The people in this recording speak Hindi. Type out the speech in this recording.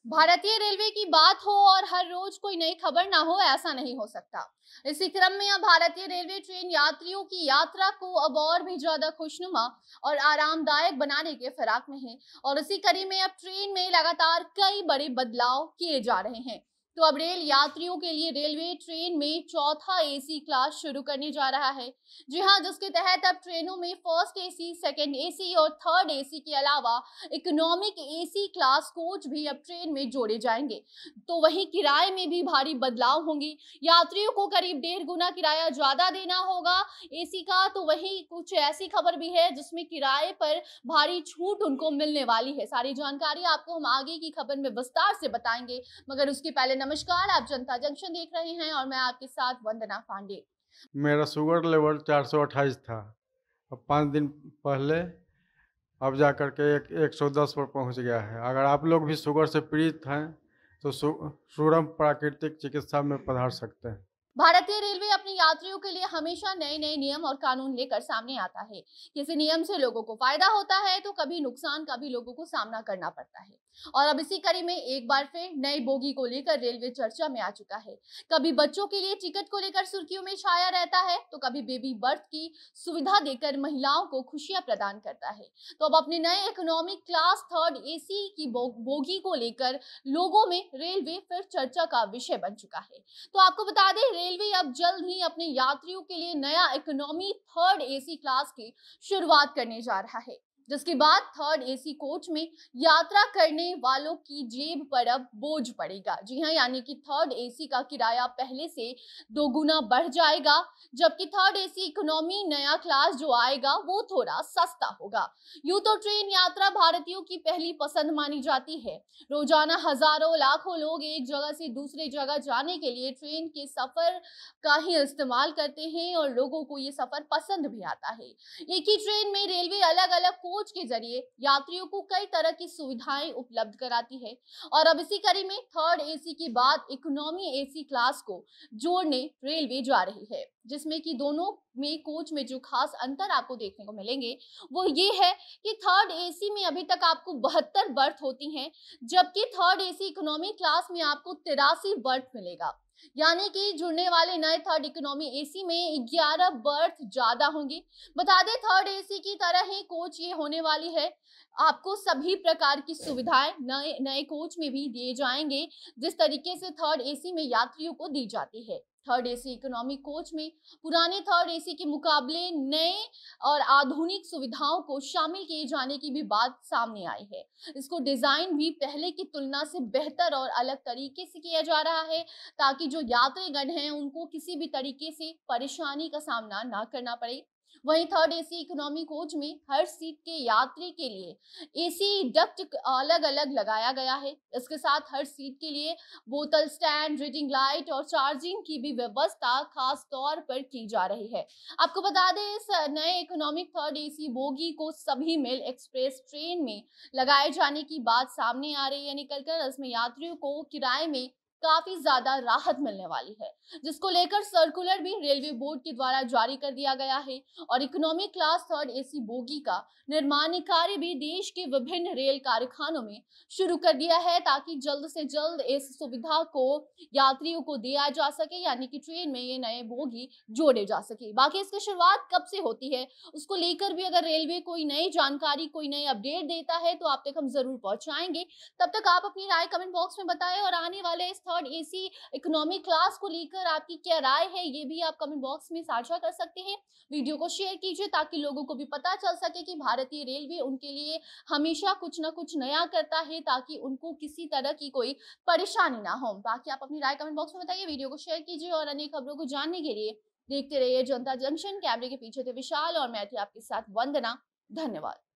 भारतीय रेलवे की बात हो और हर रोज कोई नई खबर ना हो, ऐसा नहीं हो सकता। इसी क्रम में अब भारतीय रेलवे ट्रेन यात्रियों की यात्रा को अब और भी ज्यादा खुशनुमा और आरामदायक बनाने के फिराक में है। और इसी कड़ी में अब ट्रेन में लगातार कई बड़े बदलाव किए जा रहे हैं। तो अब रेल यात्रियों के लिए रेलवे ट्रेन में चौथा एसी क्लास शुरू करने जा रहा है। जी हाँ, जिसके तहत अब ट्रेनों में फर्स्ट एसी, सेकंड एसी और थर्ड एसी के अलावा इकोनॉमिक एसी क्लास कोच भी अब ट्रेन में जोड़े जाएंगे। तो वहीं किराए में भी भारी बदलाव होंगे। यात्रियों को करीब 1.5 गुना किराया ज्यादा देना होगा एसी का। तो वहीं कुछ ऐसी खबर भी है जिसमें किराए पर भारी छूट उनको मिलने वाली है। सारी जानकारी आपको हम आगे की खबर में विस्तार से बताएंगे, मगर उसके पहले नमस्कार, आप जनता जंक्शन देख रहे हैं और मैं आपके साथ वंदना पांडे। मेरा शुगर लेवल 428 था। अब 5 दिन पहले अब जा कर के 110 पर पहुंच गया है। अगर आप लोग भी शुगर से पीड़ित हैं तो सुरम प्राकृतिक चिकित्सा में पधार सकते हैं। भारतीय रेलवे अपने यात्रियों के लिए हमेशा नए नए नियम और कानून लेकर सामने आता है। किसी नियम से लोगों को फायदा होता है तो कभी नुकसान का भी लोगों को सामना करना पड़ता है। और अब इसी कड़ी में एक बार फिर नई बोगी को लेकर रेलवे चर्चा में आ चुका है। कभी बच्चों के लिए टिकट को लेकर सुर्खियों में छाया रहता है, तो कभी बेबी बर्थ की सुविधा देकर महिलाओं को खुशियां प्रदान करता है। तो अब अपने नए इकोनॉमिक क्लास थर्ड एसी की बोगी को लेकर लोगों में रेलवे फिर चर्चा का विषय बन चुका है। तो आपको बता दें, रेलवे अब जल्द ही अपने यात्रियों के लिए नया इकोनॉमी थर्ड एसी क्लास की शुरुआत करने जा रहा है, जिसके बाद थर्ड एसी कोच में यात्रा करने वालों की जेब पर अब बोझ पड़ेगा। जी हाँ, यानी कि थर्ड एसी का किराया पहले से 2 गुना बढ़ जाएगा, जबकि थर्ड एसी इकोनॉमी नया क्लास जो आएगा वो थोड़ा सस्ता होगा। यूं तो ट्रेन यात्रा भारतीयों की पहली पसंद मानी जाती है। रोजाना हजारों लाखों लोग एक जगह से दूसरे जगह जाने के लिए ट्रेन के सफर का ही इस्तेमाल करते हैं और लोगों को ये सफर पसंद भी आता है। एक ही ट्रेन में रेलवे अलग अलग कोच के जरिए यात्रियों को कई तरह की सुविधाएं उपलब्ध कराती है। और अब इसी कड़ी में थर्ड एसी के बाद इकोनॉमी एसी क्लास को जोड़ने रेलवे जा रही है, जिसमें कि दोनों में कोच में जो खास अंतर आपको देखने को मिलेंगे वो ये है कि थर्ड एसी में अभी तक आपको 72 बर्थ होती हैं, जबकि थर्ड एसी इकोनॉमी क्लास में आपको 83 बर्थ मिलेगा। यानी कि जुड़ने वाले नए थर्ड इकोनॉमी एसी में 11 बर्थ ज्यादा होंगे। बता दें, थर्ड एसी की तरह ही कोच ये होने वाली है। आपको सभी प्रकार की सुविधाएं नए नए कोच में भी दिए जाएंगे, जिस तरीके से थर्ड एसी में यात्रियों को दी जाती है। थर्ड एसी इकोनॉमी कोच में पुराने थर्ड एसी के मुकाबले नए और आधुनिक सुविधाओं को शामिल किए जाने की भी बात सामने आई है। इसको डिजाइन भी पहले की तुलना से बेहतर और अलग तरीके से किया जा रहा है, ताकि जो यात्रीगण हैं उनको किसी भी तरीके से परेशानी का सामना ना करना पड़े। वहीं थर्ड एसी इकोनॉमी कोच में हर सीट के यात्री के लिए एसी डक्ट अलग अलग लगाया गया है। इसके साथ हर सीट के लिए बोतल स्टैंड, रीडिंग लाइट और चार्जिंग की भी व्यवस्था खास तौर पर की जा रही है। आपको बता दें, इस नए इकोनॉमिक थर्ड एसी बोगी को सभी मेल एक्सप्रेस ट्रेन में लगाए जाने की बात सामने आ रही है निकल कर। इसमें यात्रियों को किराए में काफी ज्यादा राहत मिलने वाली है, जिसको लेकर सर्कुलर भी रेलवे बोर्ड के द्वारा जारी कर दिया गया है। और economic class third AC bogie का निर्माण कार्य भी देश के विभिन्न रेल कारखानों में शुरू कर दिया है, ताकि जल्द से जल्द इस सुविधा को यात्रियों को दिया जा सके, यानी कि ट्रेन में ये नए बोगी जोड़े जा सके। बाकी इसकी शुरुआत कब से होती है उसको लेकर भी अगर रेलवे कोई नई जानकारी, कोई नई अपडेट देता है तो आप तक हम जरूर पहुंचाएंगे। तब तक आप अपनी राय कमेंट बॉक्स में बताएं, और आने वाले इस थर्ड एसी इकोनॉमी क्लास को लेकर आपकी क्या राय है ये भी आप कमेंट बॉक्स में साझा कर सकते हैं। वीडियो को शेयर कीजिए ताकि लोगों को भी पता चल सके कि भारतीय रेलवे उनके लिए हमेशा कुछ ना कुछ नया करता है, ताकि उनको किसी तरह की कोई परेशानी ना हो। बाकी आप अपनी राय कमेंट बॉक्स में बताइए, वीडियो को शेयर कीजिए और अन्य खबरों को जानने के लिए देखते रहिए जनता जंक्शन। कैमरे के पीछे थे विशाल और मैं थी आपके साथ वंदना। धन्यवाद।